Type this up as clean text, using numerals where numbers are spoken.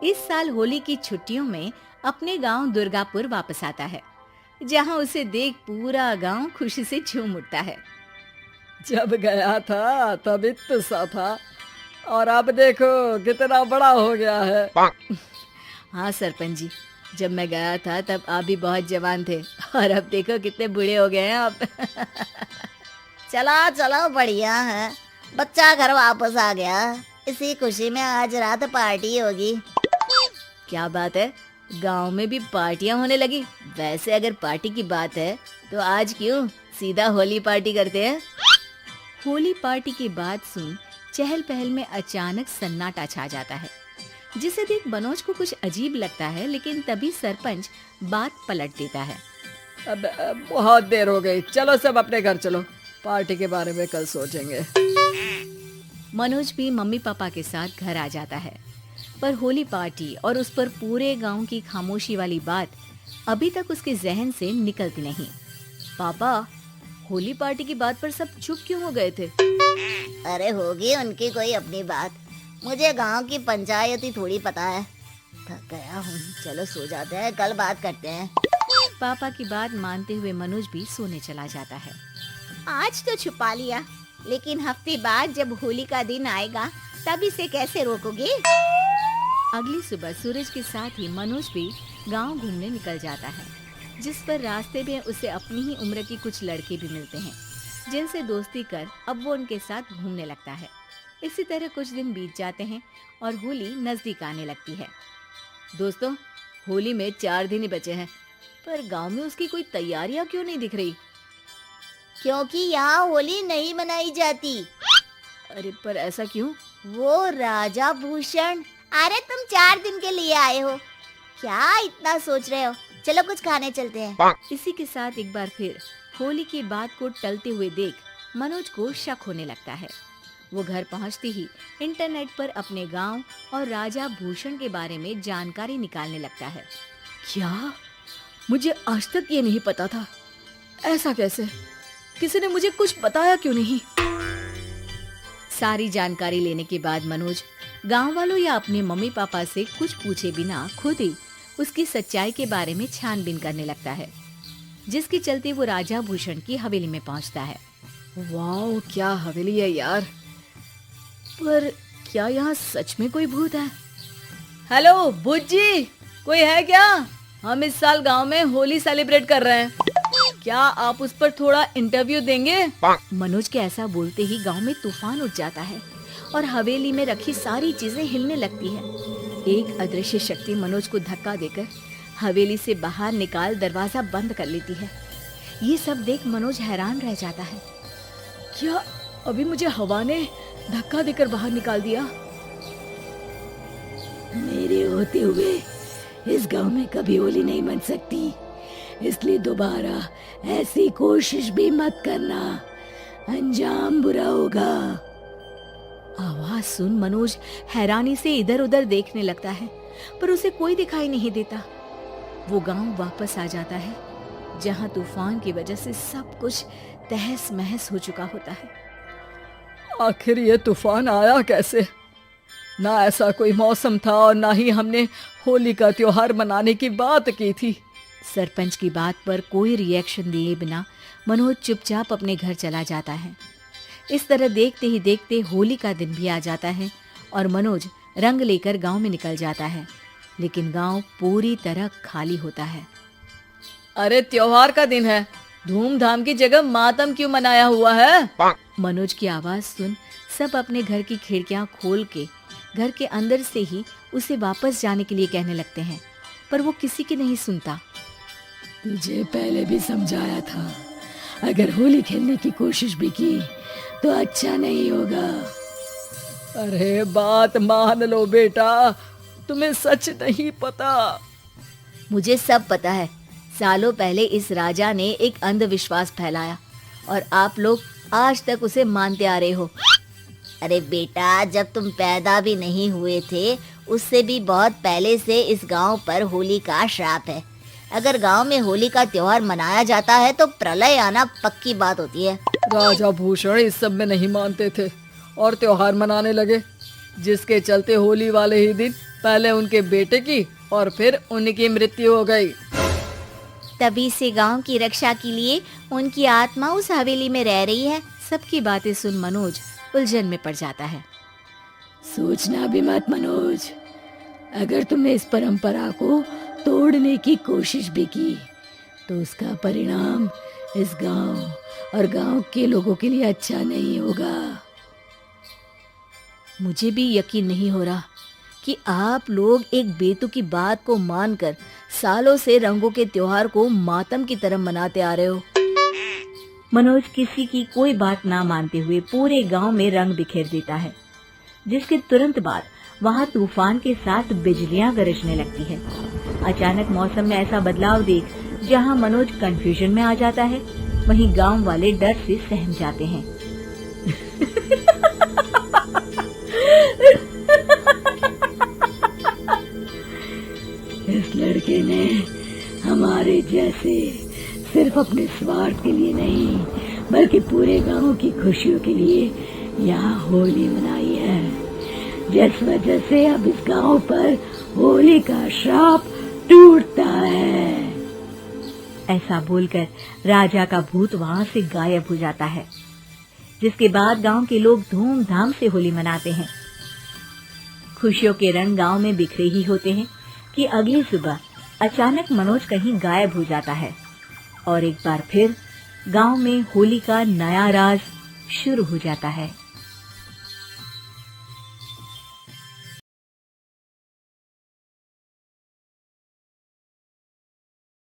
इस साल होली की छुट्टियों में अपने गांव दुर्गापुर वापस आता है, जहां उसे देख पूरा गांव खुशी से झूम उठता है। जब गया था तब इतना सा था और अब देखो कितना बड़ा हो गया है। हाँ सरपंच जी, जब मैं गया था तब आप भी बहुत जवान थे और अब देखो कितने बूढ़े हो गए हैं आप। चला चलो बढ़िया है, बच्चा घर वापस आ गया। इसी खुशी में आज रात पार्टी होगी। क्या बात है, गांव में भी पार्टियां होने लगी। वैसे अगर पार्टी की बात है तो आज क्यों सीधा होली पार्टी करते हैं। होली पार्टी की बात सुन चहल पहल में अचानक सन्नाटा छा जाता है, जिसे देख मनोज को कुछ अजीब लगता है, लेकिन तभी सरपंच बात पलट देता है। अब बहुत देर हो गई, चलो सब अपने घर चलो, पार्टी के बारे में कल सोचेंगे। मनोज भी मम्मी पापा के साथ घर आ जाता है, पर होली पार्टी और उस पर पूरे गांव की खामोशी वाली बात अभी तक उसके जहन से निकलती नहीं। पापा, होली पार्टी की बात पर सब चुप क्यों हो गए थे? अरे होगी उनकी कोई अपनी बात, मुझे गांव की पंचायत ही थोड़ी पता है। थक गया हूँ, चलो सो जाते हैं, कल बात करते हैं। पापा की बात मानते हुए मनोज भी सोने चला जाता है। आज तो छुपा लिया, लेकिन हफ्ते बाद जब होली का दिन आएगा तब इसे कैसे रोकोगे? अगली सुबह सूरज के साथ ही मनोज भी गांव घूमने निकल जाता है, जिस पर रास्ते में उसे अपनी ही उम्र के कुछ लड़के भी मिलते हैं, जिनसे दोस्ती कर अब वो उनके साथ घूमने लगता है। इसी तरह कुछ दिन बीत जाते हैं और होली नजदीक आने लगती है। दोस्तों, होली में 4 दिन ही बचे हैं, पर गांव में उसकी कोई तैयारियां क्यों नहीं दिख रही? क्योंकि यहाँ होली नहीं मनाई जाती। अरे पर ऐसा क्यों? वो राजा भूषण। अरे तुम 4 दिन के लिए आए हो, क्या इतना सोच रहे हो? चलो कुछ खाने चलते हैं। इसी के साथ एक बार फिर होली की बात को टलते हुए देख मनोज को शक होने लगता है। वो घर पहुंचते ही इंटरनेट पर अपने गांव और राजा भूषण के बारे में जानकारी निकालने लगता है। क्या? मुझे आज तक ये नहीं पता था। ऐसा कैसे? किसी ने मुझे कुछ बताया क्यों नहीं? सारी जानकारी लेने के बाद मनोज गांव वालों या अपने मम्मी पापा से कुछ पूछे बिना खुद ही उसकी सच्चाई के बारे में छानबीन करने लगता है, जिसके चलते वो राजा भूषण की हवेली में पहुंचता है। वाह, क्या हवेली है यार। पर क्या यहाँ सच में कोई भूत है? हेलो भूत जी, कोई है क्या? हम इस साल गांव में होली सेलिब्रेट कर रहे हैं, क्या आप उस पर थोड़ा इंटरव्यू देंगे? मनोज के ऐसा बोलते ही गांव में तूफान उठ जाता है और हवेली में रखी सारी चीजें हिलने लगती है। एक अदृश्य शक्ति मनोज को धक्का देकर हवेली से बाहर निकाल दरवाजा बंद कर लेती है। ये सब देख मनोज हैरान रह जाता है। क्या अभी मुझे हवा ने धक्का देकर बाहर निकाल दिया? मेरे होते हुए इस गांव में कभी होली नहीं मन सकती, इसलिए दोबारा ऐसी कोशिश भी मत करना, अंजाम बुरा होगा। आवाज सुन मनोज हैरानी से इधर उधर देखने लगता है, पर उसे कोई दिखाई नहीं देता। वो गांव वापस आ जाता है, जहां तूफान की वजह से सब कुछ तहस महस हो चुका होता है। आखिर ये तूफान आया कैसे? ना ऐसा कोई मौसम था और ना ही हमने होली का त्योहार मनाने की बात की थी। सरपंच की बात पर कोई रिएक्शन दिए बिना मनोज चुपचाप अपने घर चला जाता है। इस तरह देखते ही देखते होली का दिन भी आ जाता है और मनोज रंग लेकर गांव में निकल जाता है, लेकिन गांव पूरी तरह खाली होता है। अरे त्योहार का दिन है, धूमधाम की जगह मातम क्यों मनाया हुआ है? मनोज की आवाज सुन सब अपने घर की खिड़कियां खोल के घर के अंदर से ही उसे वापस जाने के लिए कहने लगते हैं, पर वो किसी की नहीं सुनता। तुझे पहले भी समझाया था, अगर होली खेलने की कोशिश भी की तो अच्छा नहीं होगा। अरे बात मान लो बेटा, तुम्हें सच नहीं पता। मुझे सब पता है। सालों पहले इस राजा ने एक अंधविश्वास फैलाया और आप लोग आज तक उसे मानते आ रहे हो। अरे बेटा, जब तुम पैदा भी नहीं हुए थे उससे भी बहुत पहले से इस गांव पर होली का श्राप है। अगर गांव में होली का त्योहार मनाया जाता है तो प्रलय आना पक्की बात होती है। राजा भूषण इस सब में नहीं मानते थे और त्योहार मनाने लगे, जिसके चलते होली वाले ही दिन पहले उनके बेटे की और फिर उनकी मृत्यु हो गई। तभी से गांव की रक्षा के लिए उनकी आत्मा उस हवेली में रह रही है। सबकी बातें सुन मनोज उलझन में पड़ जाता है। सोचना भी मत मनोज, अगर तुमने इस परंपरा को तोड़ने की कोशिश भी की तो उसका परिणाम इस गांव और गांव के लोगों के लिए अच्छा नहीं होगा। मुझे भी यकीन नहीं हो रहा कि आप लोग एक बेतुकी बात को मानकर सालों से रंगों के त्योहार को मातम की तरह मनाते आ रहे हो। मनोज किसी की कोई बात ना मानते हुए पूरे गांव में रंग बिखेर देता है, जिसके तुरंत बाद वहां तूफान के साथ बिजलियां गरजने लगती है। अचानक मौसम में ऐसा बदलाव देख जहां मनोज कंफ्यूजन में आ जाता है, वहीं गांव वाले डर से सहम जाते हैं। इस लड़के ने हमारे जैसे सिर्फ अपने स्वार्थ के लिए नहीं बल्कि पूरे गांव की खुशियों के लिए यहाँ होली मनाई है, जिस वजह से अब इस गांव पर होली का श्राप टूटता है। ऐसा बोलकर राजा का भूत वहां से गायब हो जाता है, जिसके बाद गांव के लोग धूमधाम से होली मनाते हैं। खुशियों के रंग गांव में बिखरे ही होते हैं कि अगली सुबह अचानक मनोज कहीं गायब हो जाता है और एक बार फिर गांव में होली का नया राज शुरू हो जाता है।